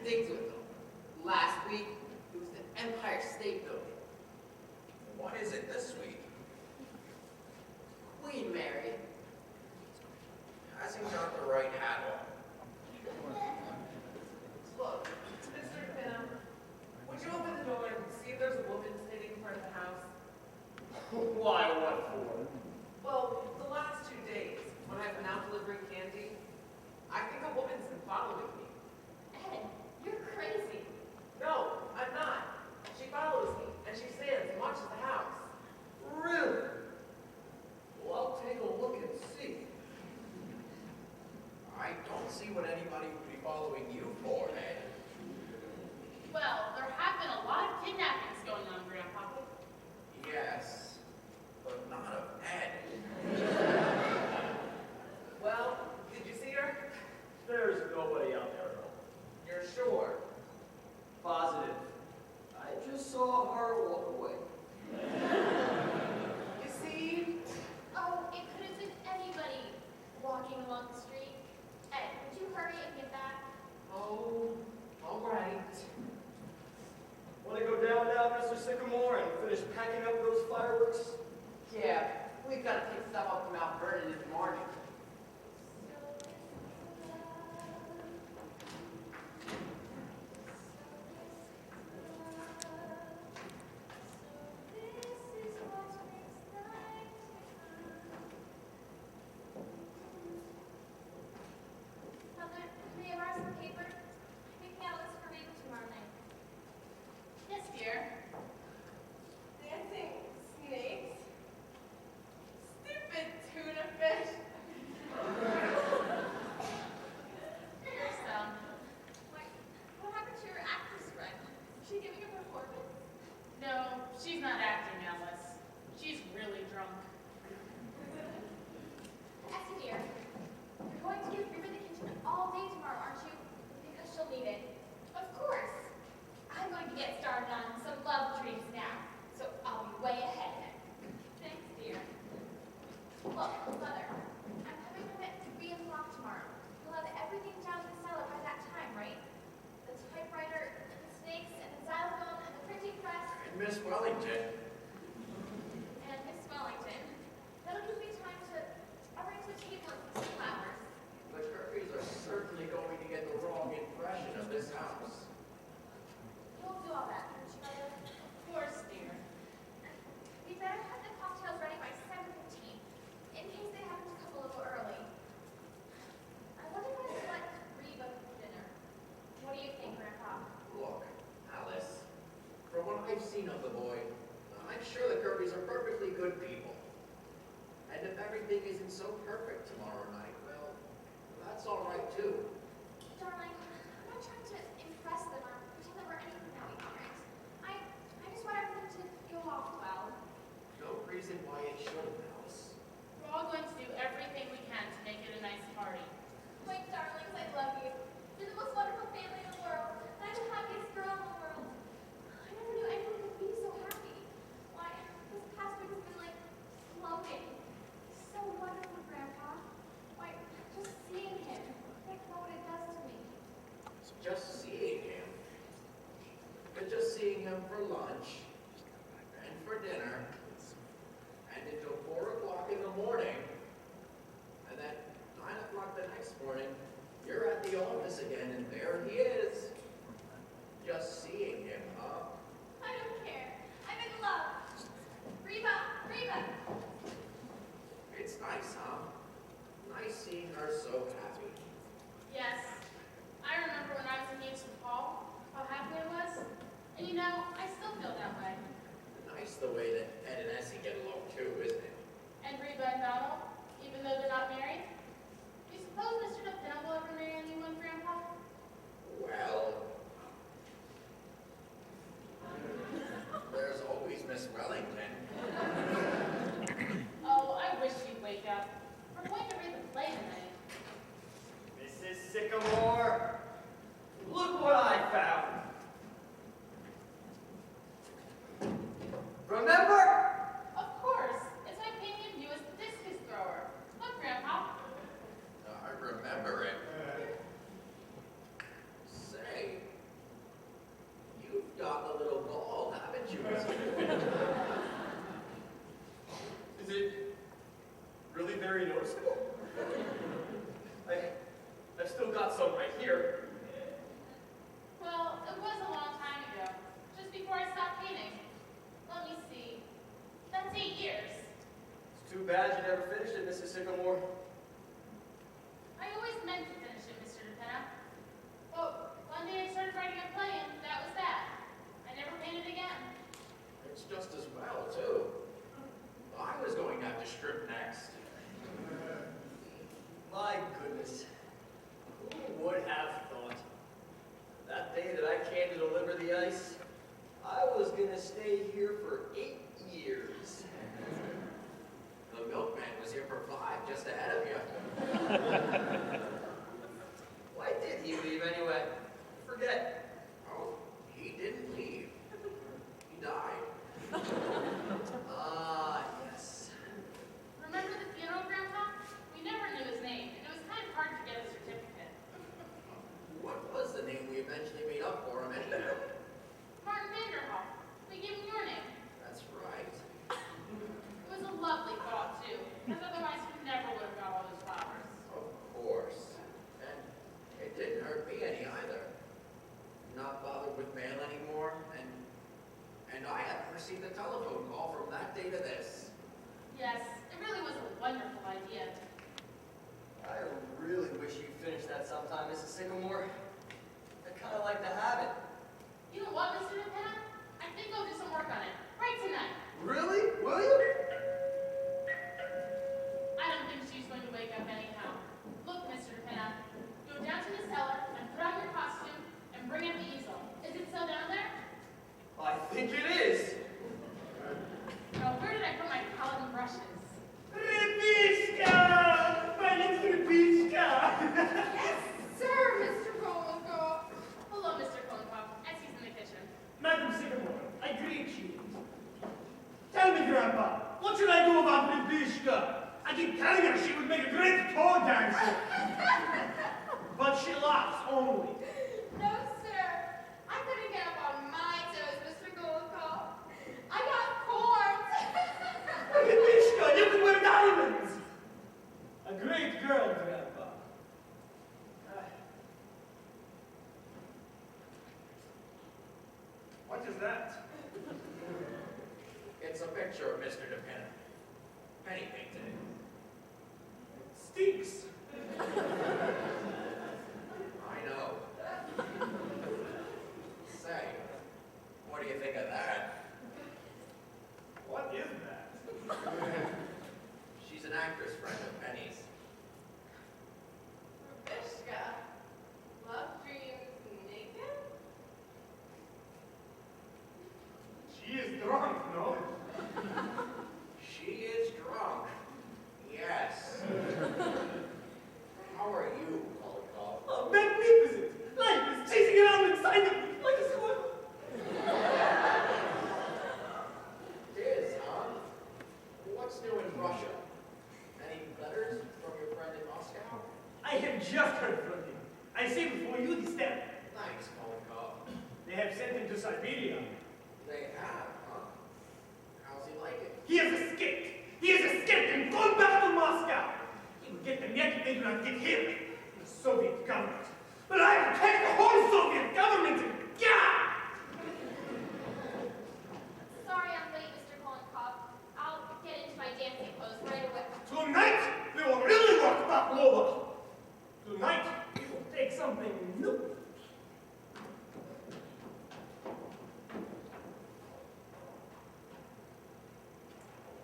things with them. Last week, it was the Empire State Building. What is it this week? Queen Mary. Hasn't got the right hat on. Look, Mr. Pinham, would you open the door and see if there's a woman sitting in front of the house? Why, what for? Well, the last 2 days, when I've been out delivering candy, I think a woman's been following me. Ed, you're crazy. No, I'm not. She follows me, and she stands and watches the house. Really? Well, I'll take a look and see. I don't see what anybody would be following you for, Ed. Well, there have been a lot of kidnappings going on, Grandpa. Yes, but not of Ed. Well, did you see her? There's nobody out there, though. You're sure? Positive. I just saw her walk away. You see? Oh, it could have been anybody walking along the street. Ed, would you hurry and get back? Oh, all right. Want to go down now, Mr. Sycamore, and finish packing up those fireworks? Yeah, we've got to pick stuff up from Mount Vernon in the morning. Mother, may I borrow some paper? I'm making out a list for Raven tomorrow night. Yes, dear. Dancing snakes? Stupid tuna fish. Yourself. What happened to your actress friend? Is she giving a performance? No, she's not acting, Alice. She's really drunk. Essie, dear, you're going to give River the kitchen all day tomorrow, aren't you? Because she'll need it. Of course. I'm going to get started on some love dreams now, so I'll be way ahead. Thanks, dear. Look, Mother, I'm coming home at 3 o'clock tomorrow. You'll have everything down in the cellar by that time, right? The typewriter, and the snakes, and the xylophone, and the printing press, And Miss Wellington. and Miss Wellington. That'll give me time to arrange the table and some flowers. The Kirkbys are certainly going to get the wrong impression of this house. You'll do all that, won't you, Mother? Of course, dear. We better have the cocktails ready by 7:15, in case they happen to come a little early. I wonder if I should let Reba cook dinner. What do you think, Grandpa? Look, Alice, from what I've seen of the boy, I'm sure the Kirkbys are perfectly good people. And if everything isn't so perfect tomorrow night, well, that's all right too. Darling, I'm not trying to impress them or pretend that we're anything that we aren't. I just want everything to go off well. No reason why it shouldn't, Alice. We're all going to do everything we can to make it a nice party. My darlings, I love you. You're the most wonderful family in the world. And I'm the happiest girl in the world. I never knew anyone could be so happy. Why, this past week has been like floating. So wonderful, Grandpa. Why, just seeing him, I can't know what it does to me. Just seeing him. But just seeing him for lunch, and for dinner, and until 4 o'clock in the morning, and then 9 o'clock the next morning, you're at the office again, and there he is. Just seeing him, huh? I don't care. I'm in love. Reba, Reba. It's nice, huh? Nice seeing her so happy. Yes, I remember when I was engaged to Paul, how happy I was. And you know, I still feel that way. came to deliver the ice, I was gonna stay here for 8 years. The milkman was here for 5, just ahead of you. Why did he leave anyway? Forget. Oh, he didn't leave. He died. Ah, yes. Remember the funeral, Grandpa? We never knew his name, and it was kind of hard to get a certificate. What was the name we eventually made up for him anyway? Martin Vanderhoff. We gave him your name. That's right. It was a lovely thought, too, as otherwise we never would have got all those flowers. Of course. And it didn't hurt me any either. Not bothered with mail anymore, and I haven't received a telephone call from that day to this. Yes, it really was a wonderful idea. I really wish you'd finish that sometime, Mrs. Sycamore. I'd kind of like to have it. You know what, Mr. DePena? I think I'll do some work on it, right tonight. Really? Will you? I don't think she's going to wake up anyhow. Look, Mr. DePena, go down to the cellar and put on your costume and bring up the easel. Is it still down there? I think it is. Now, where did I put my palette and brushes? Repishka! My name's Repishka! Yes, sir, Mr. Rollico. Hello, Mr. Kohnkoff. Essie's in the kitchen. Madam Sycamore, I greet you. Tell me, Grandpa, what should I do about Repishka? I keep telling her she would make a great toe dancer. But she laughs only. No, sir. I couldn't get up on my toes, Mr. Rollico. I got corns. Repishka, you can wear diamonds! A great girl, Grandpa. What is that? It's a picture of Mr. DePena. Penny painted it. Stinks. I know. Say, what do you think of that? What is that? She's an actress friend of Penny's. Rabishka. Love dreams naked? She is drunk, no? She is drunk. Yes. How are you, Molotov? Oh, magnificent! Life is chasing around inside of me like a squirrel. It is, huh? What's new in Russia? Any letters from your friend in Moscow? I have just heard from him. I say before you this step. Thanks, Molotov. They have sent him to Siberia. They have, huh? How's he like it? He has escaped. He has escaped and gone back to Moscow. He will get them yet if they do not get him. The Soviet government. But I have attacked the whole Soviet government and God! Sorry I'm late, Mr. Kohnkoff. I'll get into my dancing clothes right away. Tonight we will really rock Baklava. Tonight we will take something new.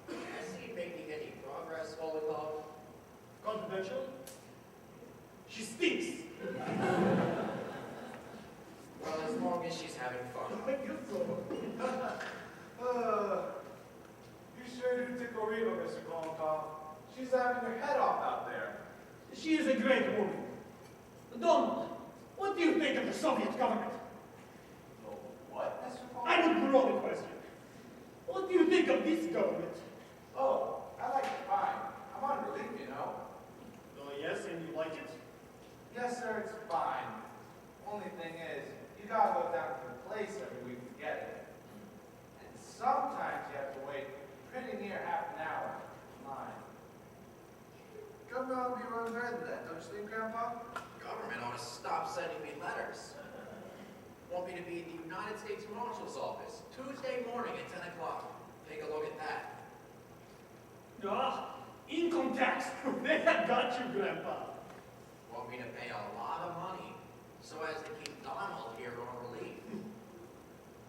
Is he making any progress, Molotov? Confidential? She stinks. Well, as long as she's having fun. I guess so. You sure do tickle Reva, Mr. Kolnikov. She's having her head off out there. She is a great woman. Donald, what do you think of the Soviet government? Oh, what, Mr. Kolnikov? I would throw the question. What do you think of this government? Oh, I like it fine. I'm on relief, you know. Oh, yes, and you like it? Yes, sir, it's fine. Only thing is, you gotta go down to the place every week to get it. And sometimes you have to wait pretty near half an hour in line. Government ought to be running better than that, don't you think, Grandpa? Government ought to stop sending me letters. Want me to be at the United States Marshal's office Tuesday morning at 10 o'clock. Take a look at that. Ah, income tax. They have got you, Grandpa. Want me to pay a lot of money so as to keep Donald here on relief.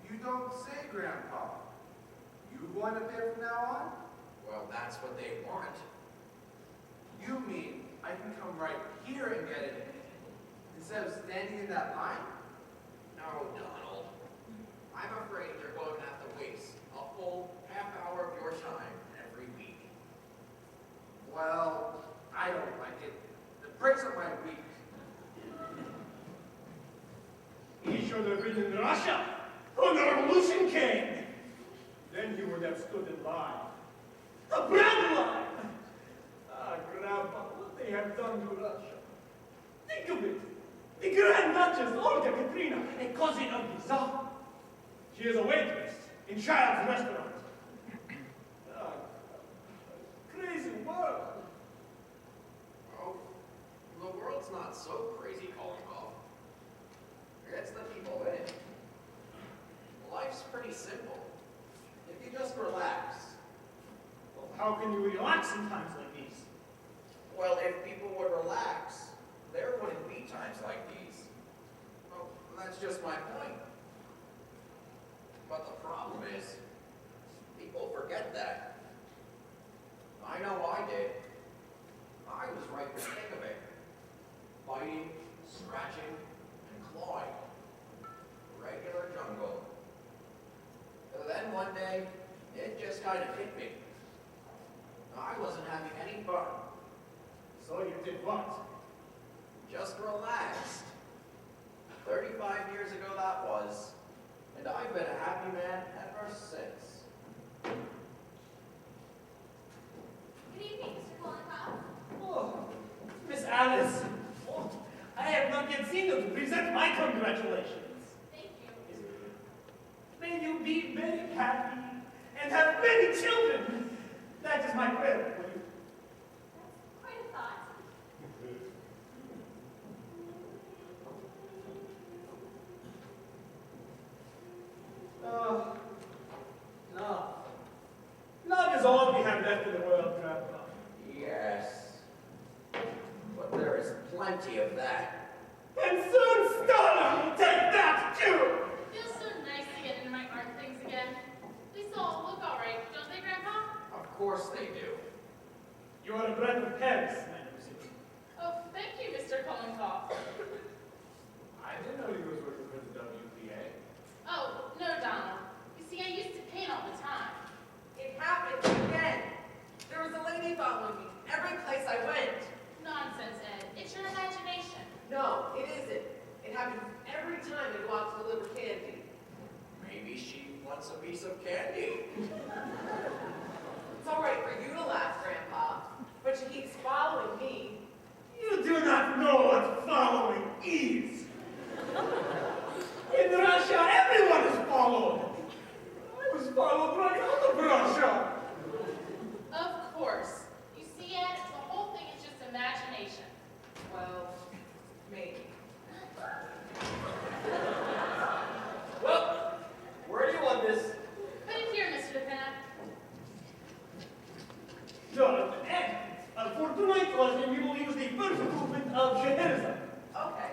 You don't say, Grandpa. You going to pay from now on? Well, that's what they want. You mean I can come right here and get it instead of standing in that line? No, Oh, Donald, I'm afraid you're going to have to waste a full half hour of your time every week. Well, I don't like it. It breaks up my week. He should have been in Russia when the revolution came. Then he would have stood in line. A bread line! Ah, Grandpa, what they have done to Russia. Think of it. The Grand Duchess, Olga Katrina, a cousin of the Tsar. She is a waitress in Child's restaurant. Ah, crazy world. Oh, the world's not so crazy, Kolnikov. It's the people in it. Life's pretty simple. If you just relax. Well, how can you relax in times like these? Well, if people would relax, there wouldn't be times like these. Well, that's just my point. But the problem is, people forget that. I know I did. I was right in the thick of it. Fighting, scratching, and clawing. Regular jungle. And then one day, it just kind of hit me. I wasn't having any fun. So you did what? Just relaxed. 35 years ago that was. And I've been a happy man ever since. Good evening, Mr. Kolnikov. Oh, Miss Alice. Oh, I have not yet seen you to present my congratulations. Thank you. May you be very happy and have many children. That is my prayer for you. That's quite a thought. Love. Love is all we have left in the world, Grandpa. Yes. But there is plenty of that. And soon Stalin will take that too. Feels so nice to get into my art things again. These all look all right, don't they, Grandpa? Of course they do. You are a breath of Paris, Madam City. Oh, thank you, Mr. Kolnikov. I didn't know you was working for the WPA. Oh, no, Donald. You see, I used to paint all the time. It happened again. There was a lady following me every place I went. Nonsense, Ed. It's your imagination. No, it isn't. It happens every time I go out to deliver candy. Maybe she wants a piece of candy. It's all right for you to laugh, Grandpa, but she keeps following me. You do not know what following is. In Russia, everyone is followed. I was followed right out of Russia. Of course. You see, Ed, the whole thing is just imagination. Well, maybe. Well, where do you want this? Put it here, Mr. DePena. Jonathan, and for tonight's lesson, we will use the first movement of Scheherazade. Okay.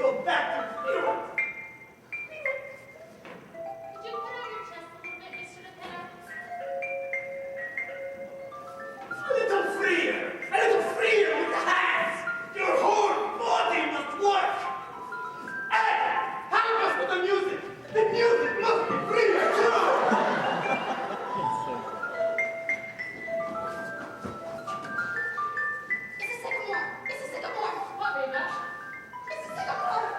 go back to freedom. Could you put out your chest a little bit, Mr. DePinner? A little freer with the hands. Your whole body must work. And help us with the music. The music must be freer too. Mrs. Sycamore! Mrs. Sycamore! What, Reba? Mrs. Sycamore!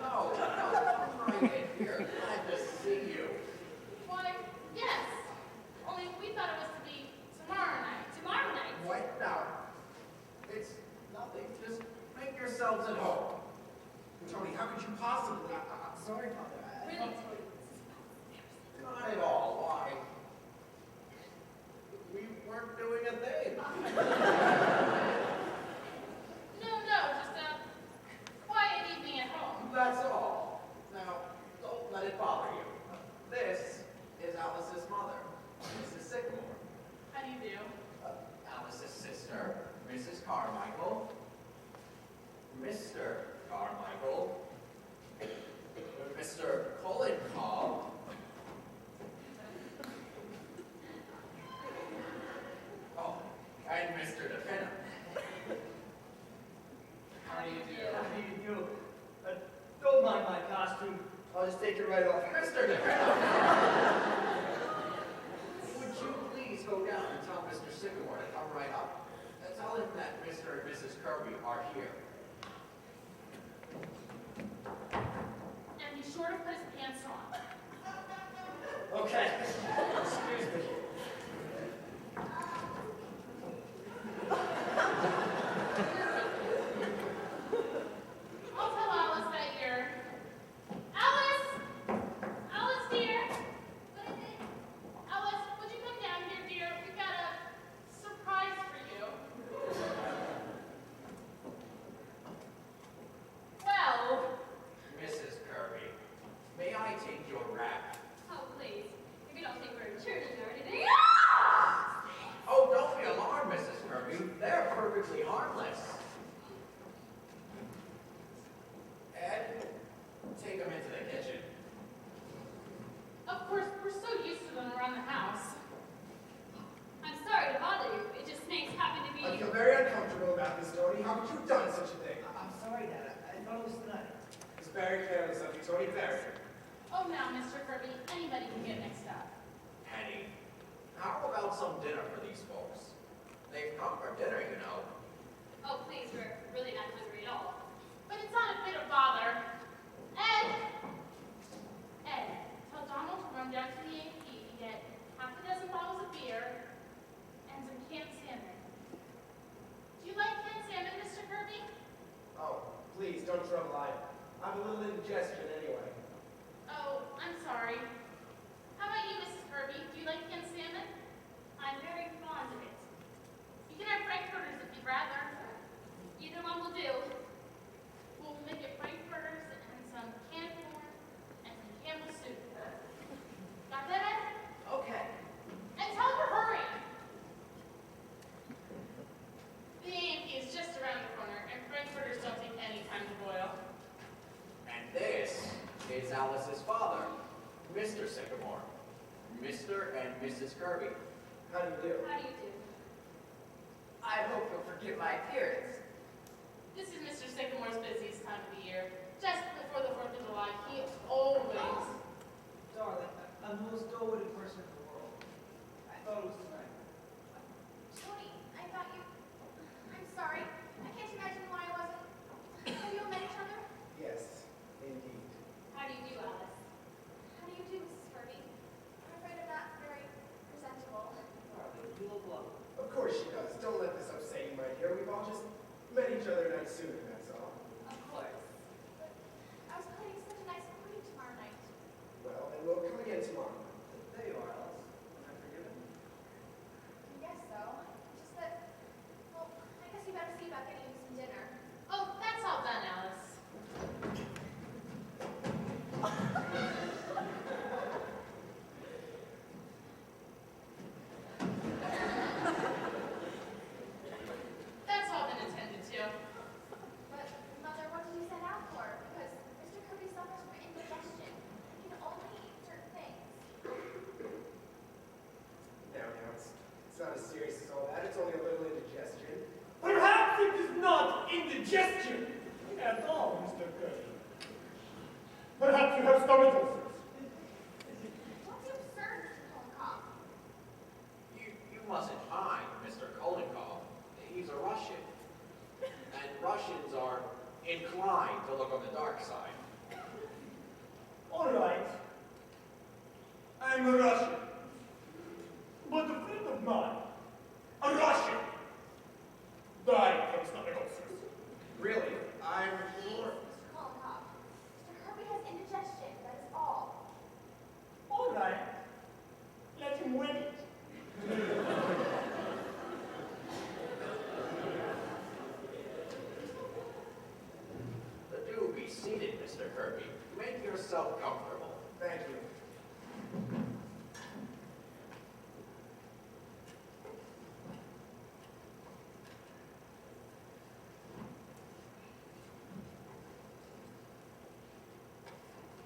No, come right in here. Glad to see you. Why, yes. Only we thought it was to be tomorrow night. Tomorrow night? What? No. It's nothing. Just make yourselves at home. Tony, how could you possibly? I'm sorry, Father. Really, Tony? Not at all. Why? We weren't doing a thing. No, just a quiet evening at home. That's all. Now, don't let it bother you. This is Alice's mother, Mrs. Sycamore. How do you do? Alice's sister, Mrs. Carmichael. Mr. Carmichael. Mr. Colin Cobb. Oh, and Mr. DePinna. How do you do? Don't mind my costume. I'll just take it right off. Mr. DePinna. Would you please go down and tell Mr. Sycamore to come right up? And tell him that Mr. and Mrs. Kirby are here. And be sure to put his pants on. Okay. Excuse me. I'll tell Alice that you're... Alice! Alice, dear! What is it? Alice, would you come down here, dear? We've got a surprise for you. Well, Mrs. Kirby, may I take your wrap? Oh, please. If you don't think we're in church or anything. Oh, don't be alarmed, Mrs. Kirby. They're perfectly harmless. Ed, take them into the kitchen. of course, we're so used to them around the house. I'm sorry to bother you. It just snakes happen to be. I feel very uncomfortable about this, Tony. How could you have done such a thing? I'm sorry, Dad. I thought it was tonight. It's very careless of you, Tony. Very. Oh, now, Mr. Kirby, anybody can get mixed up. Penny, how about some dinner for these folks? They've come for dinner, you know. Oh, please. We're really not hungry at all. But it's not a bit of bother. Ed! Ed, tell Donald to run down to the AP to get half a dozen bottles of beer and some canned salmon. Do you like canned salmon, Mr. Kirby? Oh, please, don't trouble I. I have a little indigestion anyway. Oh, I'm sorry. How about you, Mrs. Kirby? Do you like canned salmon? I'm very fond of it. You can have frankfurters if you'd rather. Either one will do. We'll make it frankfurters and some canned corn and some Campbell soup. Got that, Ed? Okay. And tell her to hurry. The A&P is just around the corner, and frankfurters don't take any time to boil. And this is Alice's father, Mr. Sycamore. Mr. and Mrs. Kirby. How do you do? How do you do? I hope you'll forgive my appearance. This is Mr. Sycamore's busiest time of the year. Just before the 4th of July, he always... Darling, I'm the most dull-witted person in the world. I thought it was tonight. Tony, I thought you... I'm sorry. I can't imagine why I wasn't... Have you all met each other? Yes, indeed. How do you do, Alice? How do you do, Mrs. Kirby? I'm afraid I'm not very presentable. Darling, you look lovely. Of course she does. Don't let this upset you, my dear. We've all just met each other night soon, that's all. Of course. But I was planning such a nice party tomorrow night. Well, then we'll come again tomorrow. yourself comfortable. Thank you.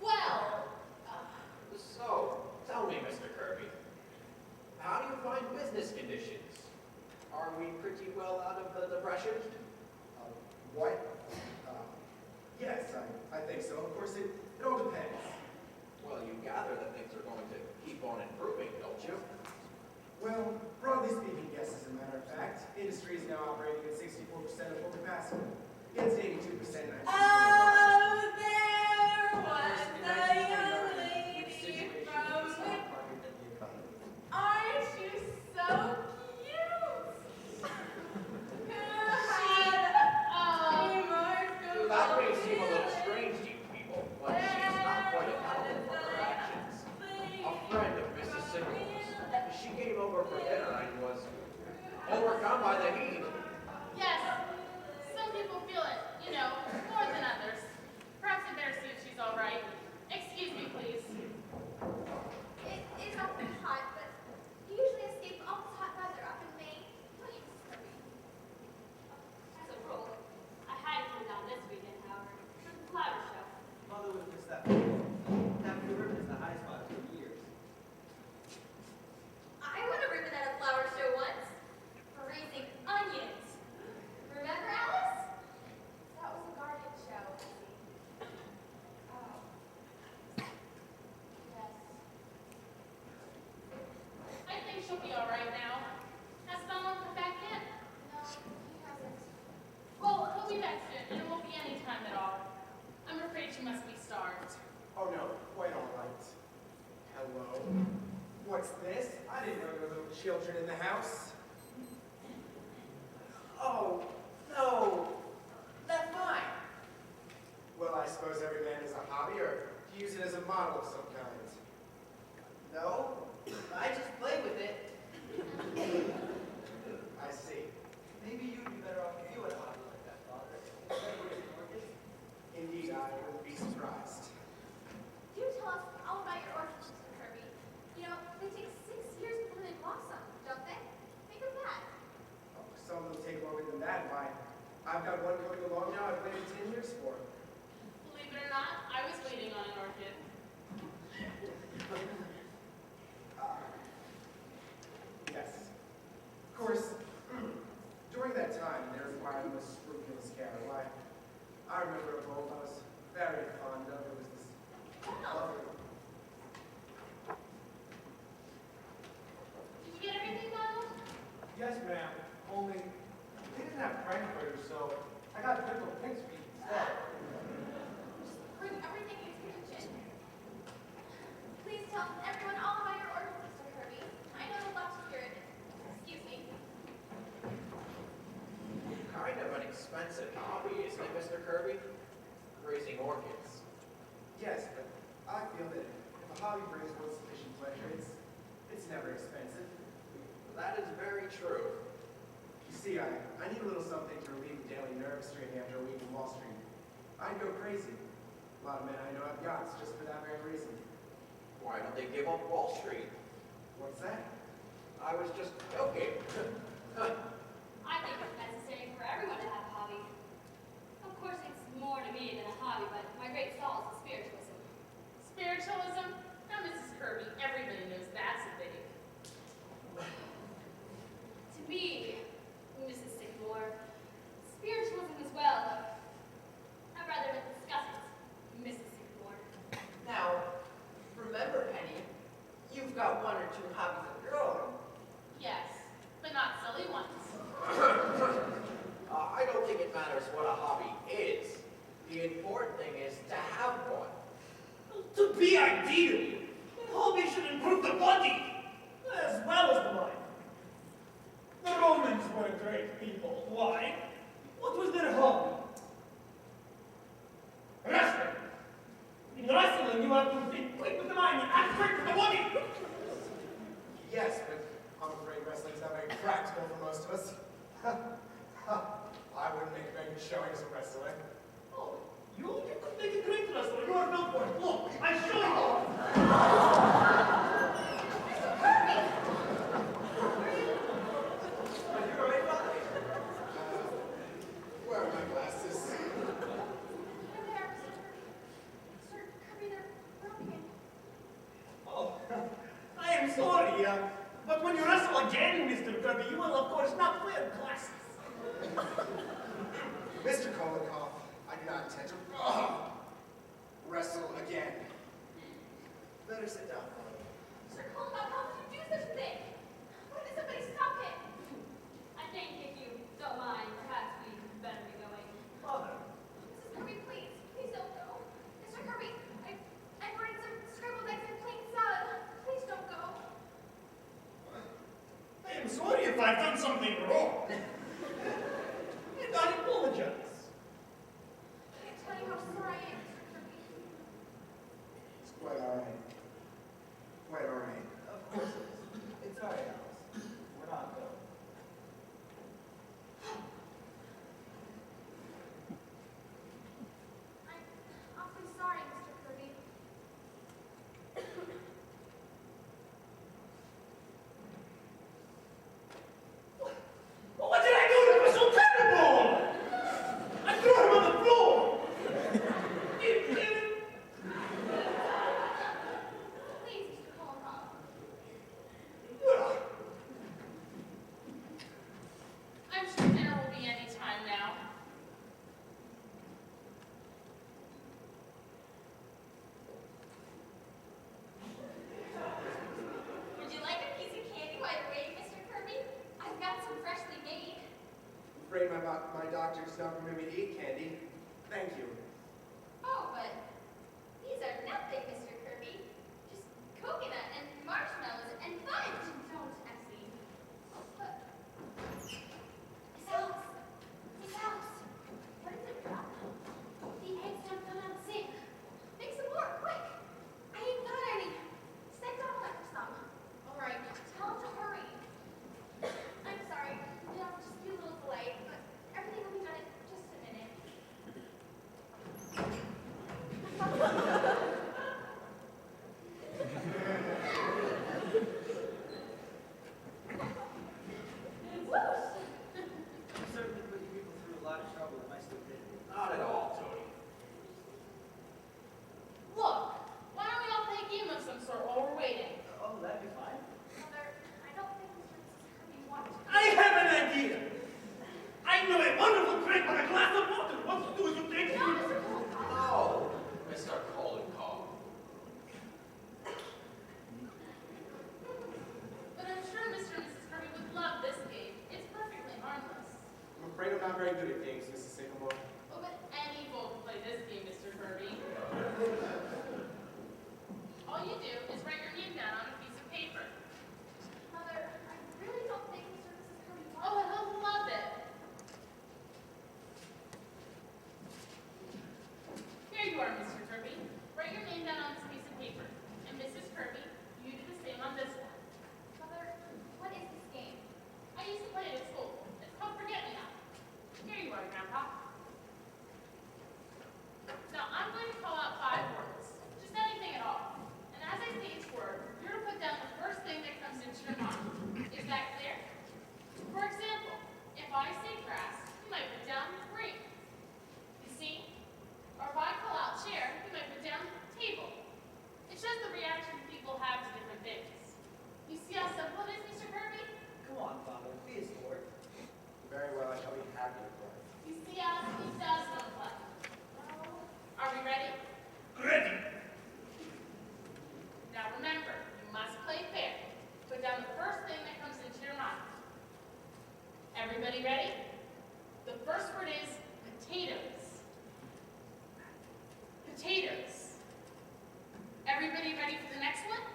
Well, So, tell me, Mr. Kirby, how do you find business conditions? Are we pretty well out of the depression? What? Yes, I think so. Of course, it all depends. Well, you gather that things are going to keep on improving, don't you? Well, broadly speaking, yes, as a matter of fact. Industry is now operating at 64% of full capacity. Against 82% in Oh, there was a young lady from... Aren't you so cute? That may seem a little strange to you people, but she's not quite accountable for her actions. A friend of Mrs. Signal's. She came over for dinner and was overcome by the heat. Yes, some people feel it, you know, more than others. Perhaps I better see if she's all right. Excuse me, please. It is often hot, but you usually escape all this hot weather up in Maine. Don't you, Mrs. Kirby? as a rule, I had to come down this weekend, however, for the flower show. Mother was just that beautiful. That blue ribbon is the highest spot for years. I won a ribbon at a flower show once for raising onions. Remember, Alice? That was a garden show. Oh. Yes. I think she'll be all right now. Has someone come back yet? No, he hasn't. Well, he'll be back soon, and it won't be any time at all. I'm afraid she must be starved. Oh no, quite all right. Hello. What's this? I didn't know there were little children in the house. Oh, no. That's fine. Well, I suppose every man has a hobby, or do you use it as a model of some kind? No, I just play with it. I see. Maybe you'd be better off if you had a hobby like that, Father. Instead of raising orchids. Indeed, I wouldn't be surprised. Do tell us all about your orchids, Mr. Kirby. You know, they take 6 years before they blossom, don't they? Think of that. Oh, some of them take longer than that. Why, I've got one coming along now I've waited 10 years for. Believe it or not, I was waiting on an orchid. Yes. Of course, during that time, they required the most scrupulous care. Why, I remember a bulb I was very fond of. It was this lovely. Did you get everything, Donald? Yes, ma'am. Only we didn't have frankfurters, so I got pickled pig's feet instead. Just bring everything into the kitchen. Please tell everyone all about your orchids, Mr. Kirby. I know they'd love to hear it. Excuse me. Kind of an expensive hobby, isn't it, Mr. Kirby? Raising orchids. Yes, but I feel that if a hobby brings one sufficient pleasure, it's never expensive. That is very true. You see, I need a little something to relieve the daily nerve strain after a week in Wall Street. I'd go crazy. A lot of men I know have yachts just for that very reason. Why don't they give up Wall Street? What's that? I was just joking. I think it's necessary for everyone to have a hobby. Of course, it's more to me than a hobby, but my great solace is spiritualism. Spiritualism? Now, Mrs. Kirby, everybody knows that's a thing. To me, Mrs. Sycamore, spiritualism as well. I'd rather not discuss it, Mrs. Sycamore. Now, remember, Penny, you've got one or two hobbies of your own. Yes, but not silly ones. I don't think it matters what a hobby is. The important thing is to have one. To be ideal, hobby should improve the body as well as the mind. The Romans were great people. Why? What was their hobby? Wrestling. In wrestling, you have to think quick with the mind and act quick with the body. Yes, but I'm afraid wrestling's not very practical for most of us. I wouldn't make very good showing as a wrestler. Oh, You could make a great wrestler. You are built for it. Look, I show you. Are you all right, Father? Where are my glasses? Here they are, Sir Kirby, they're broken. Oh, I am sorry, but when you wrestle again, Mr. Kirby, you will, of course, not wear glasses. Mr. Kolikoff, I do not intend to wrestle again. Better sit down, Father. Sir Kolikoff, how could you do such a thing? Why did somebody stop him? I think if you don't mind, perhaps we better be going. Father, Mrs. Kirby, please don't go. Mr. Kirby, I brought some scrambled eggs and plain salad. Please don't go. I am sorry if I've done something wrong. And I apologize. I can't tell you how sorry I am, Mr. Kirby. It's quite all right. Quite all right. Of course it is. It's all right, Alice. We're not going. I'm awfully sorry, Mr. Kirby. Well, what did I do that was so terrible? I threw him on the floor. You did it. Please, Mr. Kolikoff. I'm sure dinner will be any time now. Would you like a piece of candy while you're waiting, Mr. Kirby? I've got some freshly made. I'm afraid my doctor does not permit me to eat candy. Thank you. Oh, but these are nothing, Mr. Kirby. Just coconut and marshmallows and fudge. Don't, Essie. But, Miss Alice. Miss Alice. What is it, Rob? The eggs don't come out of the sink. Make some more, quick. I ain't got any. Send Donald for some. All right, tell him to hurry. I'm sorry. There'll just be a little delay, but everything will be done in just a minute. You certainly put you people through a lot of trouble with my stupidity. Not at all, Tony. Look, why don't we all play a game of some sort while we're waiting? Oh, that'd be fine. Mother, I don't think Mr. and Mrs. Kirby want to. I have an idea. I know a wonderful trick with a glass of water. What you do is you take it. No, Mr. Kolikoff. No, Mr. Kolikoff. But I'm sure Mr. and Mrs. Kirby would love this game. It's perfectly harmless. I'm afraid I'm not very good at games, Mrs. Sycamore. Oh, but any fool can play this game, Mr. Kirby. All you do is write your name down on a piece of paper. Mother, I really don't think Mr. and Mrs. Kirby want Oh, and he'll love it. Here you are, Mr. Kirby. Write your name down on this piece of paper. And Mrs. Kirby, you do the same on this one. Mother, what is this game? I used to play it at school. It's called Forget Me Not. Here you are, Grandpa. Now, I'm going to call out 5 words. Just anything at all. And as I say each word, you're to put down the first thing that comes into your mind. Is that clear? For example, if I say grass, you might put down green. You see? Or if I call out chair, you might put down table. It shows the reaction people have to different things. You see how simple it is, Mr. Kirby? Come on, Father. Be a sport. Very well, I shall be happy to play. You see how he does not play. Are we ready? Ready. Now remember, you must play fair. Put down the first thing that comes into your mind. Everybody ready? The first word is potatoes. Potatoes. Everybody ready for the next one?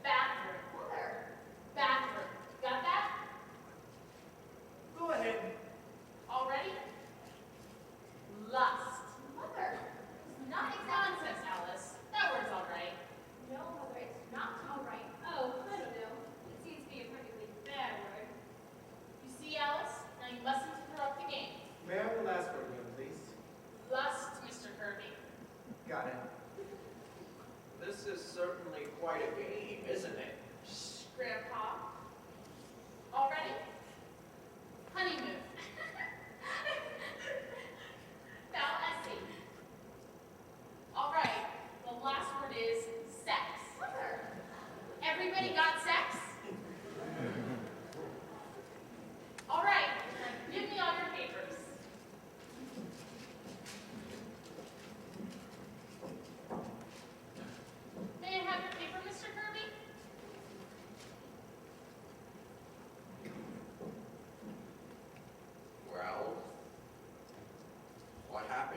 Bathroom. Mother, Bathroom. Got that? Go ahead. All ready? Lust. Mother, it's not exactly. Nonsense, Alice. That word's all right. No, Mother, it's not all right. Oh, I don't know. It seems to be a perfectly bad word. You see, Alice? Now you mustn't interrupt the game. May I have the last word again, please? Lust.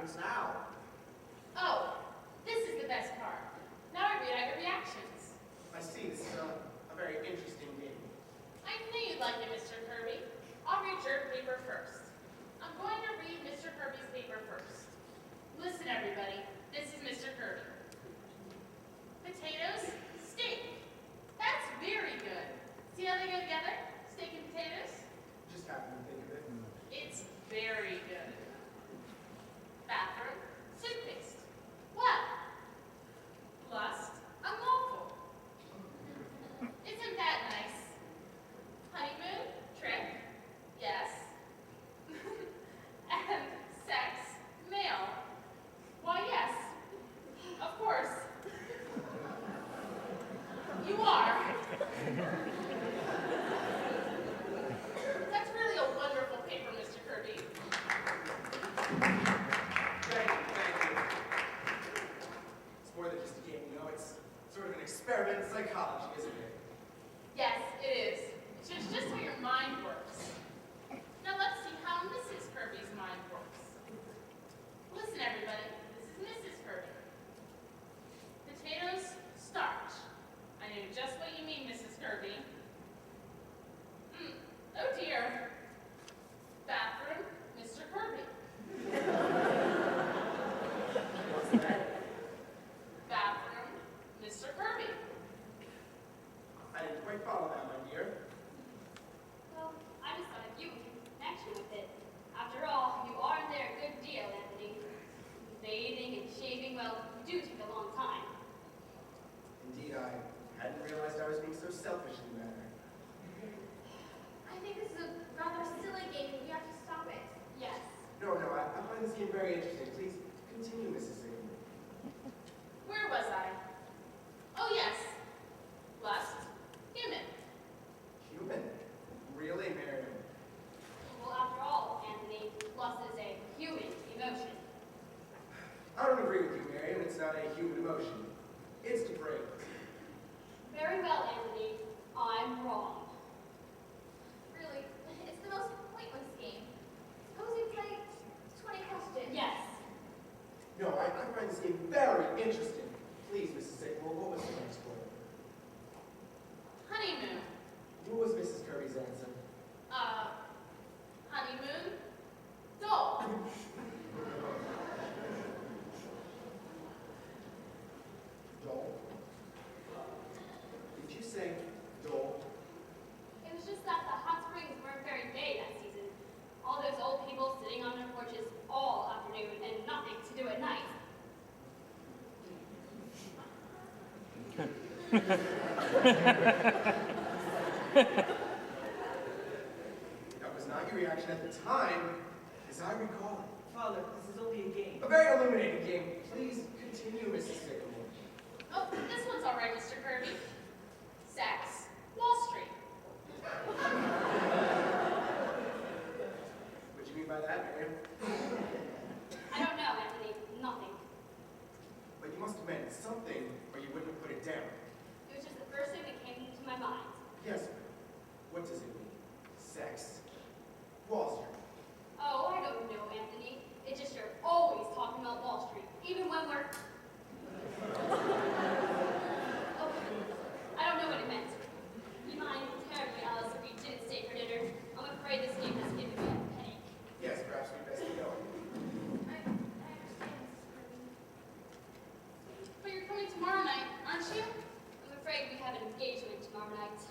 happens now. Oh, this is the best part. Now I read out your reactions. I see, this is a very interesting game. I knew you'd like it, Mr. Kirby. I'll read your paper first. I'm going to read Mr. Kirby's paper first. Listen, everybody. This is Mr. Kirby. Potatoes, steak. That's very good. See how they go together? Steak and potatoes? Just happened to think of it. It's very good. Bathroom, toothpaste. What? Lust, unlawful. Isn't that nice? Honeymoon, trip, yes. And sex, male. Why, yes. Of course. You are. That's really a wonderful paper, Mr. Kirby. Thank you. It's more than just a game, you know, it's sort of an experiment in psychology, isn't it? Yes, it is. It shows just how your mind works. Now let's see how Mrs. Kirby's mind works. Listen, everybody. This is Mrs. Kirby. Potatoes, starch. I know just what you mean, Mrs. Kirby. Oh dear. Bathroom, Mr. Kirby. Bathroom, Mr. Kirby. I didn't quite follow that, my dear. Well, I just thought of you in connection with it. After all, you are in there a good deal, Anthony. Bathing and shaving, well, you do take a long time. Indeed, I hadn't realized I was being so selfish in the matter. I think this is a rather silly game and we have to stop it. Yes. No, I find this game very interesting. Please continue, Mrs. Sigmund. Where was I? Oh, yes. Lust, human. Human? Really, Miriam? Well, after all, Anthony, lust is a human emotion. I don't agree with you, Miriam. It's not a human emotion. It's depraved. Very well, Anthony. I'm wrong. Really, it's the most pointless game. Suppose we play 20 questions. Yes. No, I find this game very interesting. Please, Mrs. Sigmund, what was the next one? Honeymoon. What was Mrs. Kirby's answer? Honeymoon, dull. Dole? Did you say dole? It was just that the hot springs weren't very gay that season. All those old people sitting on their porches all afternoon and nothing to do at night. That was not your reaction at the time, as I recall it. Father, this is only a game. A very illuminating game. Please continue, Mrs. Sycamore. Oh, this one's all right, Mr. Kirby. Sex, Wall Street. What do you mean by that, Miriam? I don't know, Anthony. Nothing. But you must have meant something, or you wouldn't have put it down. It was just the first thing that came into my mind. Yes, ma'am. What does it mean? Sex? Wall Street? Oh, I don't know, Anthony. It's just you're always talking about Wall Street, even when we're... Oh, I don't know what it meant. You mind terribly, Alice, if we didn't stay for dinner? I'm afraid this game has given me a headache. Yes, perhaps we'd best be going. I understand, Mrs. Kirby. But you're coming tomorrow night, aren't you? I'm afraid we have an engagement tomorrow night.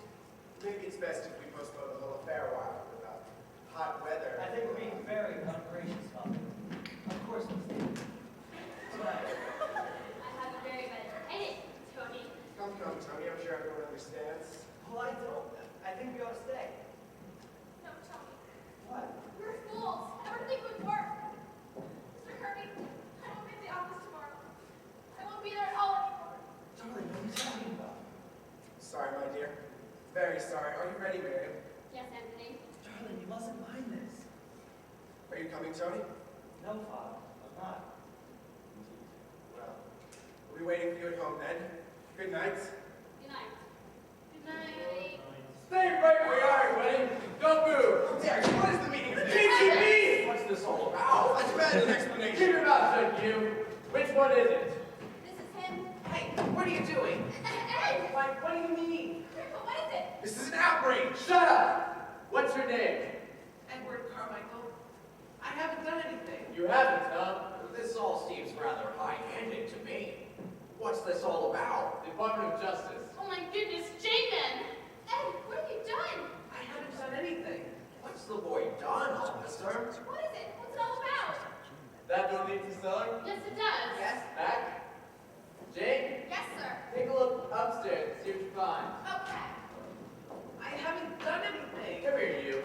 Maybe it's best if we postpone the whole affair a while without hot weather. I think we're being very ungracious, Father. Of course, Miss Davis. Tonight. I have a very bad headache, Tony. Come, Tony. I'm sure everyone understands. Well, I don't. I think we ought to stay. No, Tony. What? We're fools. I don't think it would work. Mr. Kirby, I won't be in the office tomorrow. I won't be there at all anymore. Darling, what are you talking about? Sorry, my dear. Very sorry. Are you ready, Miriam? Yes, Anthony. Darling, you mustn't mind this. Are you coming, Tony? No, Father, I'm not. Well, we'll be waiting for you at home then. Good night. Good night. Good night. Stay right where you are, everybody. Don't move. There, what is the meaning of this? KGB! What's this all about? Let's demand an explanation. Keep your mouth what is it? This is him. Hey, what are you doing? Ed! What do you mean? Grandpa, what is it? This is an outrage! Shut up! What's your name? Edward Carmichael. I haven't done anything. You haven't, huh? This all seems rather high-handed to me. What's this all about? Department of Justice. Oh my goodness, Jamin! Ed, what have you done? I haven't done anything. What's the boy done, officer? What is it? What's it all about? That door leads to cellar? Yes, it does. Yes? Back? Jane? Yes, sir. Take a look upstairs and see what you find. Okay. I haven't done anything. Come here, you.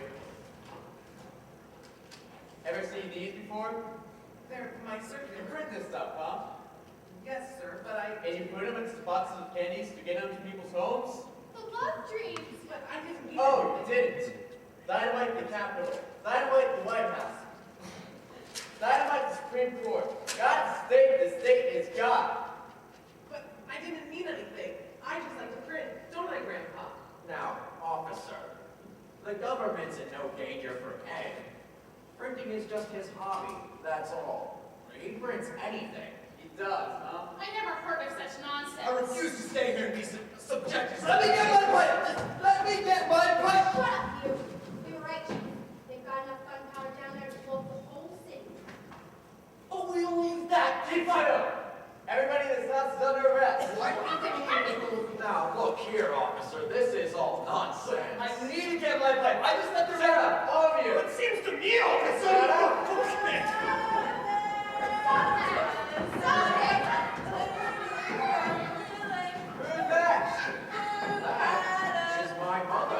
Ever seen these before? They're my You circular. print this stuff, huh? Yes, sir, but I... And you put them in boxes of candies to get them to people's homes? The love dreams. But I didn't mean Oh, you anything. didn't. Dynamite the Capitol. Dynamite the White House. Dynamite the Supreme Court. God's state, the state is God. But I didn't mean anything. I just like to print. Don't I, Grandpa? Now, officer, the government's in no danger from Ed. Printing is just his hobby, that's all. He prints anything. He does, huh? I never heard of such nonsense. I refuse to stay here and be subjected. Let me get my pipe! Let me get my pipe! Shut up, you. We were right, Chief. They've got enough gunpowder down there to blow up the whole city. Oh, we'll leave that. Keep still. Everybody in this house is under arrest. What happened? Now, look here, officer. This is all nonsense. I need to get my pipe. I just let the Shut up, all of you. It seems to me, officer. Shut up. Okay. Stop that! Stop it! Who's that? That is my mother.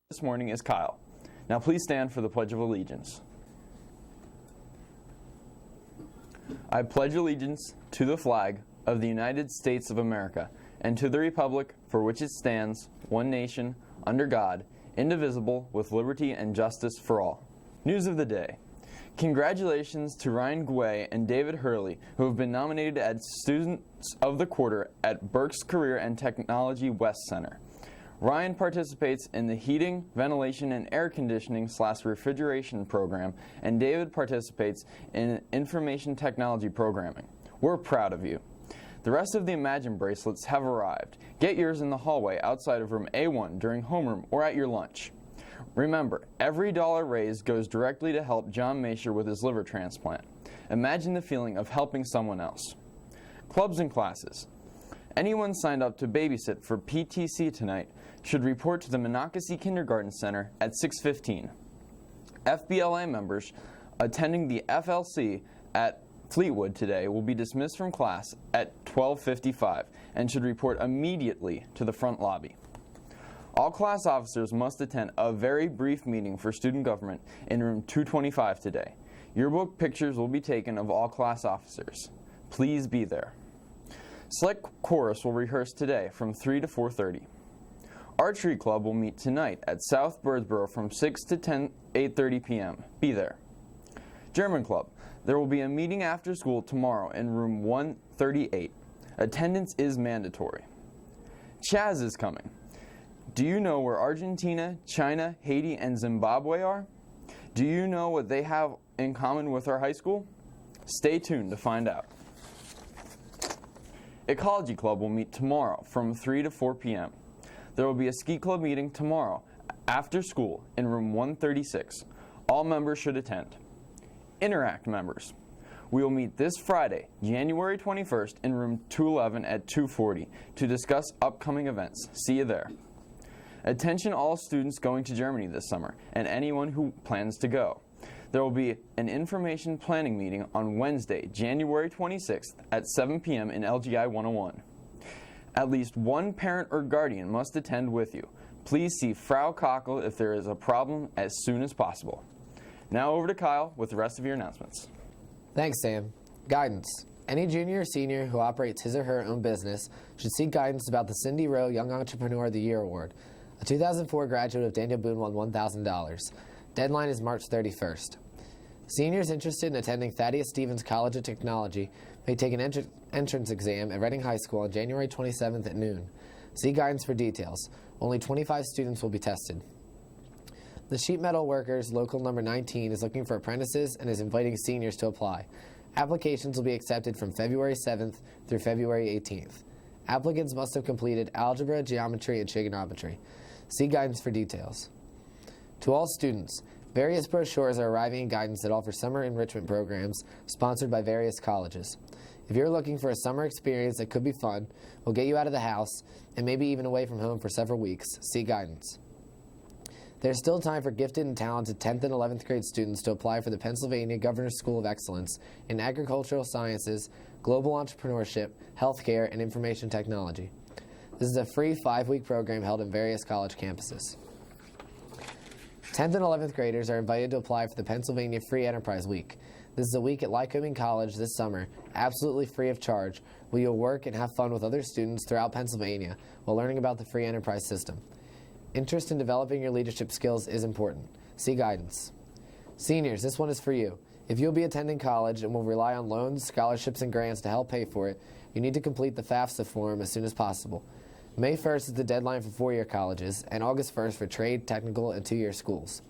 This morning is Kyle. Now please stand for the Pledge of Allegiance. I pledge allegiance to the flag of the United States of America and to the republic for which it stands, one nation, under God, indivisible, with liberty and justice for all. News of the day. Congratulations to Ryan Gway and David Hurley, who have been nominated as Students of the Quarter at Berks Career and Technology West Center. Ryan participates in the Heating, Ventilation, and Air Conditioning / Refrigeration program, and David participates in Information Technology programming. We're proud of you. The rest of the Imagine bracelets have arrived. Get yours in the hallway outside of room A1 during homeroom or at your lunch. Remember, every dollar raised goes directly to help John Masher with his liver transplant. Imagine the feeling of helping someone else. Clubs and classes. Anyone signed up to babysit for PTC tonight should report to the Monocacy Kindergarten Center at 6:15. FBLA members attending the FLC at Fleetwood today will be dismissed from class at 12:55 and should report immediately to the front lobby. All class officers must attend a very brief meeting for student government in room 225 today. Yearbook pictures will be taken of all class officers. Please be there. Select Chorus will rehearse today from 3 to 4:30. Archery Club will meet tonight at South Birdsboro from 6 to 8:30 p.m. Be there. German Club. There will be a meeting after school tomorrow in room 138. Attendance is mandatory. Chaz is coming. Do you know where Argentina, China, Haiti, and Zimbabwe are? Do you know what they have in common with our high school? Stay tuned to find out. Ecology Club will meet tomorrow from 3 to 4 p.m. There will be a ski club meeting tomorrow after school in room 136. All members should attend. Interact members. We will meet this Friday, January 21st in room 211 at 2:40 to discuss upcoming events. See you there. Attention all students going to Germany this summer and anyone who plans to go. There will be an information planning meeting on Wednesday, January 26th at 7 p.m. in LGI 101. At least one parent or guardian must attend with you. Please see Frau Cockle if there is a problem as soon as possible. Now over to Kyle with the rest of your announcements. Thanks, Sam. Guidance. Any junior or senior who operates his or her own business should seek guidance about the Cindy Rowe Young Entrepreneur of the Year Award. A 2004 graduate of Daniel Boone won $1,000. Deadline is March 31st. Seniors interested in attending Thaddeus Stevens College of Technology may take an entrance exam at Reading High School on January 27th at noon. See guidance for details. Only 25 students will be tested. The Sheet Metal Workers Local Number 19 is looking for apprentices and is inviting seniors to apply. Applications will be accepted from February 7th through February 18th. Applicants must have completed algebra, geometry, and trigonometry. See guidance for details. To all students, various brochures are arriving in guidance that offer summer enrichment programs sponsored by various colleges. If you're looking for a summer experience that could be fun, will get you out of the house, and maybe even away from home for several weeks, see guidance. There's still time for gifted and talented 10th and 11th grade students to apply for the Pennsylvania Governor's School of Excellence in Agricultural Sciences, Global Entrepreneurship, Healthcare, and Information Technology. This is a free 5-week program held in various college campuses. 10th and 11th graders are invited to apply for the Pennsylvania Free Enterprise Week. This is a week at Lycoming College this summer, absolutely free of charge, where you'll work and have fun with other students throughout Pennsylvania while learning about the free enterprise system. Interest in developing your leadership skills is important. See guidance. Seniors, this one is for you. If you'll be attending college and will rely on loans, scholarships, and grants to help pay for it, you need to complete the FAFSA form as soon as possible. May 1st is the deadline for 4-year colleges, and August 1st for trade, technical, and 2-year schools.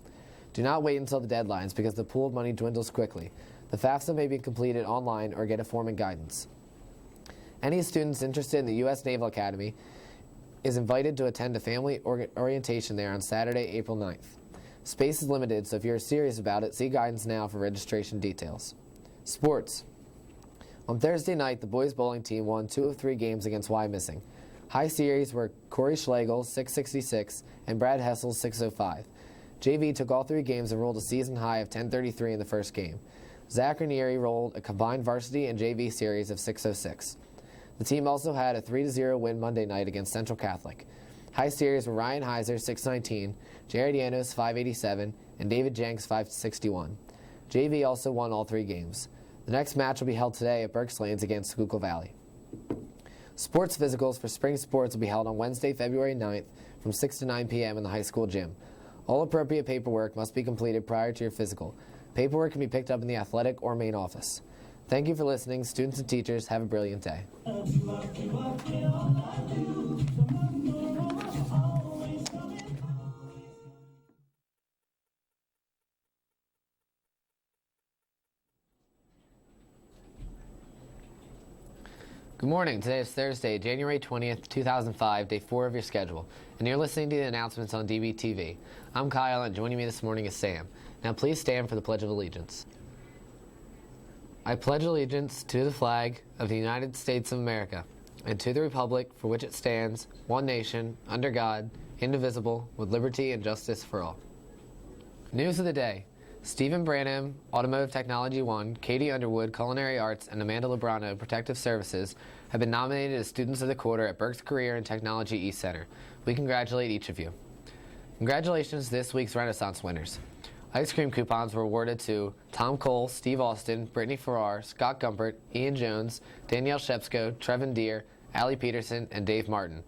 Do not wait until the deadlines because the pool of money dwindles quickly. The FAFSA may be completed online or get a form and guidance. Any students interested in the U.S. Naval Academy is invited to attend a family orientation there on Saturday, April 9th. Space is limited, so if you're serious about it, see guidance now for registration details. Sports. On Thursday night, the boys bowling team won 2 of 3 games against Wyomissing. High series were Corey Schlegel, 666, and Brad Hessel, 605. JV took all 3 games and rolled a season high of 1033 in the first game. Zach Ranieri rolled a combined varsity and JV series of 606. The team also had a 3-0 win Monday night against Central Catholic. High series were Ryan Heiser, 619, Jared Yanos, 587, and David Jenks, 561. JV also won all 3 games. The next match will be held today at Berks Lanes against Schuylkill Valley. Sports physicals for spring sports will be held on Wednesday, February 9th from 6 to 9 p.m. in the high school gym. All appropriate paperwork must be completed prior to your physical. Paperwork can be picked up in the athletic or main office. Thank you for listening. Students and teachers, have a brilliant day. Good morning. Today is Thursday, January 20th, 2005, day 4 of your schedule, and you're listening to the announcements on DBTV. I'm Kyle, and joining me this morning is Sam. Now please stand for the Pledge of Allegiance. I pledge allegiance to the flag of the United States of America, and to the republic for which it stands, one nation, under God, indivisible, with liberty and justice for all. News of the day. Stephen Branham, Automotive Technology 1, Katie Underwood, Culinary Arts, and Amanda Lebrano, Protective Services, have been nominated as Students of the Quarter at Berks Career and Technology East Center. We congratulate each of you. Congratulations to this week's Renaissance winners. Ice cream coupons were awarded to Tom Cole, Steve Austin, Brittany Farrar, Scott Gumpert, Ian Jones, Danielle Shepsko, Trevin Deere, Allie Peterson, and Dave Martin.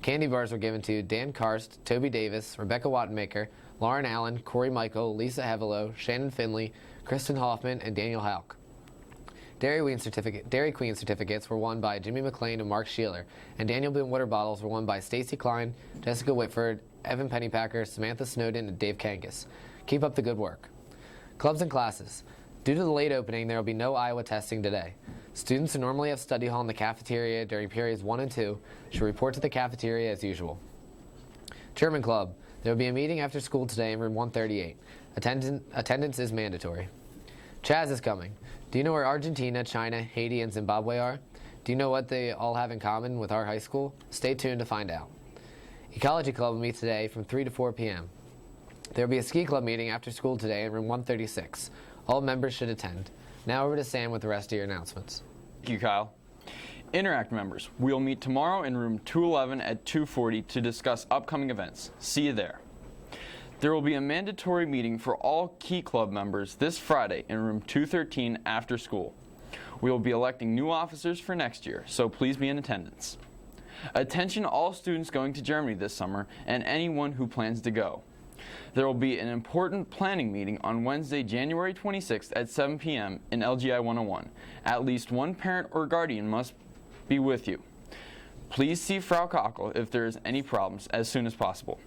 Candy bars were given to Dan Karst, Toby Davis, Rebecca Wattenmaker, Lauren Allen, Corey Michael, Lisa Hevelo, Shannon Finley, Kristen Hoffman, and Daniel Hauk. Dairy Queen certificates were won by Jimmy McLean and Mark Sheeler, and Daniel Boone water bottles were won by Stacy Klein, Jessica Whitford, Evan Pennypacker, Samantha Snowden, and Dave Kangas. Keep up the good work. Clubs and classes. Due to the late opening, there will be no Iowa testing today. Students who normally have study hall in the cafeteria during periods 1 and 2 should report to the cafeteria as usual. German Club. There will be a meeting after school today in room 138. Attendance is mandatory. Chaz is coming. Do you know where Argentina, China, Haiti, and Zimbabwe are? Do you know what they all have in common with our high school? Stay tuned to find out. Ecology Club will meet today from 3 to 4 p.m. There will be a ski club meeting after school today in room 136. All members should attend. Now over to Sam with the rest of your announcements. Thank you, Kyle. Interact members, we'll meet tomorrow in room 211 at 2:40 to discuss upcoming events. See you there. There will be a mandatory meeting for all Key Club members this Friday in room 213 after school. We will be electing new officers for next year, so please be in attendance. Attention all students going to Germany this summer and anyone who plans to go. There will be an important planning meeting on Wednesday, January 26th at 7 p.m. in LGI 101. At least one parent or guardian must be with you. Please see Frau Cockle if there is any problems as soon as possible.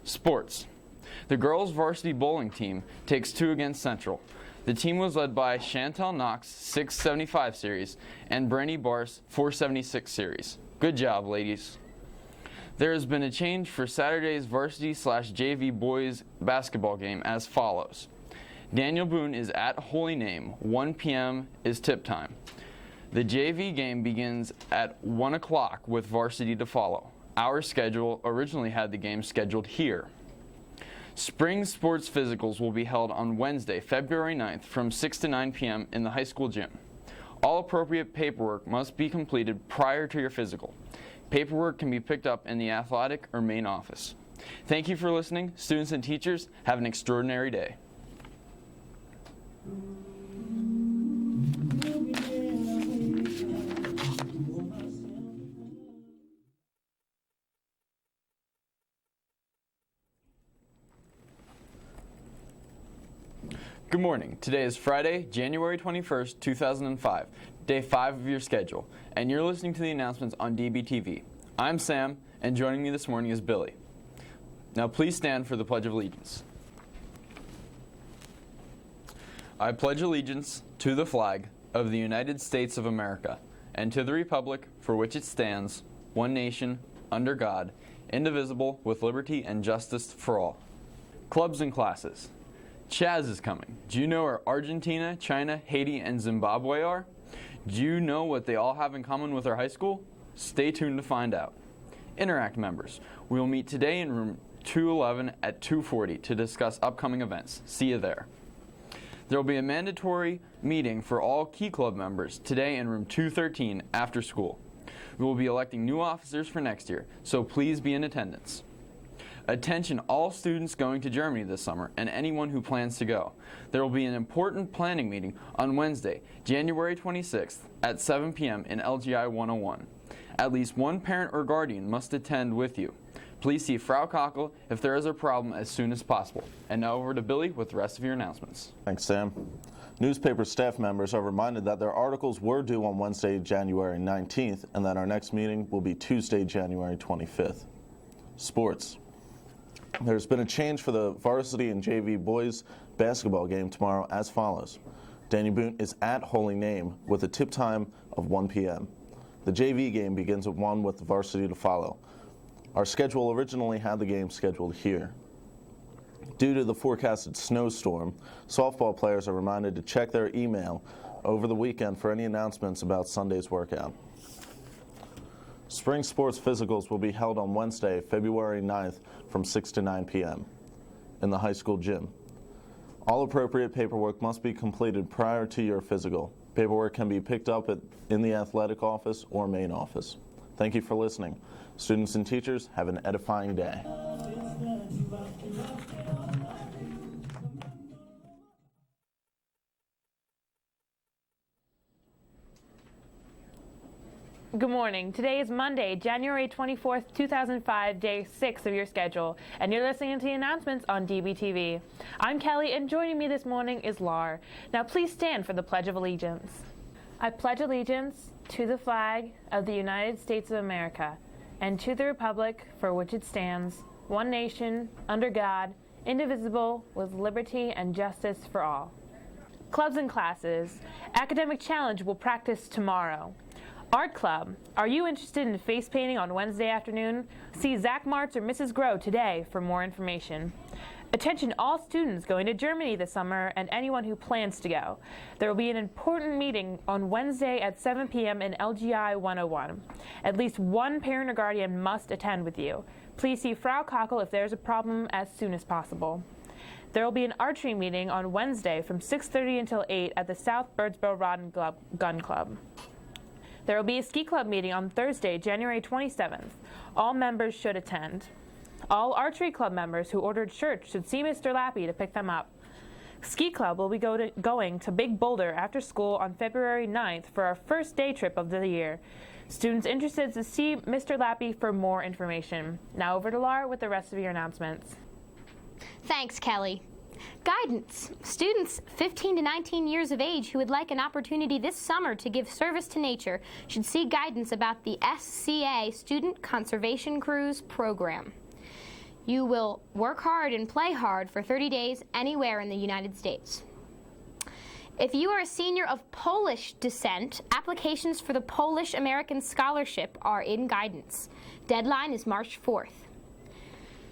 Sports. The girls' varsity bowling team takes 2 against Central. The team was led by Chantel Knox, 675 series, and Brandy Bars, 476 series. Good job, ladies. There has been a change for Saturday's varsity/JV boys basketball game as follows. Daniel Boone is at Holy Name. 1 p.m. is tip time. The JV game begins at 1 o'clock with varsity to follow. Our schedule originally had the game scheduled here. Spring sports physicals will be held on Wednesday, February 9th from 6 to 9 p.m. in the high school gym. All appropriate paperwork must be completed prior to your physical. Paperwork can be picked up in the athletic or main office. Thank you for listening. Students and teachers, have an extraordinary day. Good morning. Today is Friday, January 21st, 2005, day 5 of your schedule, and you're listening to the announcements on DBTV. I'm Sam, and joining me this morning is Billy. Now please stand for the Pledge of Allegiance. I pledge allegiance to the flag of the United States of America, and to the republic for which it stands, one nation, under God, indivisible, with liberty and justice for all. Clubs and classes. Chaz is coming. Do you know where Argentina, China, Haiti, and Zimbabwe are? Do you know what they all have in common with our high school? Stay tuned to find out. Interact members, we will meet today in room 211 at 2:40 to discuss upcoming events. See you there. There will be a mandatory meeting for all Key Club members today in room 213 after school. We will be electing new officers for next year, so please be in attendance. Attention all students going to Germany this summer and anyone who plans to go. There will be an important planning meeting on Wednesday, January 26th at 7 p.m. in LGI 101. At least one parent or guardian must attend with you. Please see Frau Cockle if there is a problem as soon as possible. And now over to Billy with the rest of your announcements. Thanks, Sam. Newspaper staff members are reminded that their articles were due on Wednesday, January 19th, and that our next meeting will be Tuesday, January 25th. Sports. There's been a change for the varsity and JV boys basketball game tomorrow as follows. Daniel Boone is at Holy Name with a tip time of 1 p.m. The JV game begins at 1 with the varsity to follow. Our schedule originally had the game scheduled here. Due to the forecasted snowstorm, softball players are reminded to check their email over the weekend for any announcements about Sunday's workout. Spring sports physicals will be held on Wednesday, February 9th from 6 to 9 p.m. in the high school gym. All appropriate paperwork must be completed prior to your physical. Paperwork can be picked up in the athletic office or main office. Thank you for listening. Students and teachers, have an edifying day. Good morning. Today is Monday, January 24th, 2005, day 6 of your schedule, and you're listening to the announcements on DBTV. I'm Kelly, and joining me this morning is Lar. Now please stand for the Pledge of Allegiance. I pledge allegiance to the flag of the United States of America and to the republic for which it stands, one nation, under God, indivisible, with liberty and justice for all. Clubs and classes. Academic Challenge will practice tomorrow. Art Club. Are you interested in face painting on Wednesday afternoon? See Zach Martz or Mrs. Groh today for more information. Attention all students going to Germany this summer and anyone who plans to go. There will be an important meeting on Wednesday at 7 p.m. in LGI 101. At least one parent or guardian must attend with you. Please see Frau Cockle if there's a problem as soon as possible. There will be an archery meeting on Wednesday from 6:30 until 8 at the South Birdsboro Rod and Gun Club. There will be a ski club meeting on Thursday, January 27th. All members should attend. All archery club members who ordered shirts should see Mr. Lappy to pick them up. Ski Club will be going to Big Boulder after school on February 9th for our first day trip of the year. Students interested to see Mr. Lappy for more information. Now over to Laura with the rest of your announcements. Thanks, Kelly. Guidance. Students 15 to 19 years of age who would like an opportunity this summer to give service to nature should see guidance about the SCA Student Conservation Cruise program. You will work hard and play hard for 30 days anywhere in the United States. If you are a senior of Polish descent, applications for the Polish American Scholarship are in guidance. Deadline is March 4th.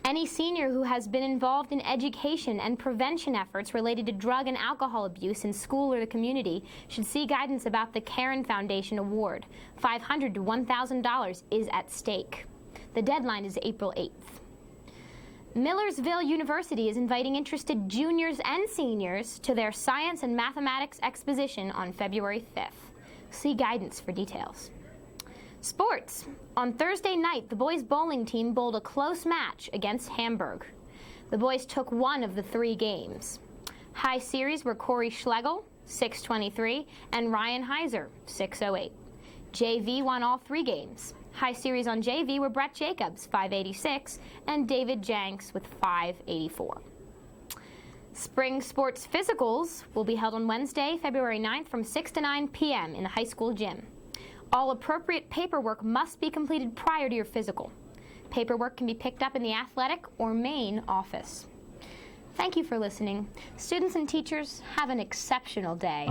Any senior who has been involved in education and prevention efforts related to drug and alcohol abuse in school or the community should see guidance about the Karen Foundation Award. $500 to $1,000 is at stake. The deadline is April 8th. Millersville University is inviting interested juniors and seniors to their Science and Mathematics Exposition on February 5th. See guidance for details. Sports. On Thursday night, the boys' bowling team bowled a close match against Hamburg. The boys took one of the 3 games. High series were Corey Schlegel, 623, and Ryan Heiser, 608. JV won all 3 games. High series on JV were Brett Jacobs, 586, and David Janks with 584. Spring sports physicals will be held on Wednesday, February 9th from 6 to 9 p.m. in the high school gym. All appropriate paperwork must be completed prior to your physical. Paperwork can be picked up in the athletic or main office. Thank you for listening. Students and teachers, have an exceptional day.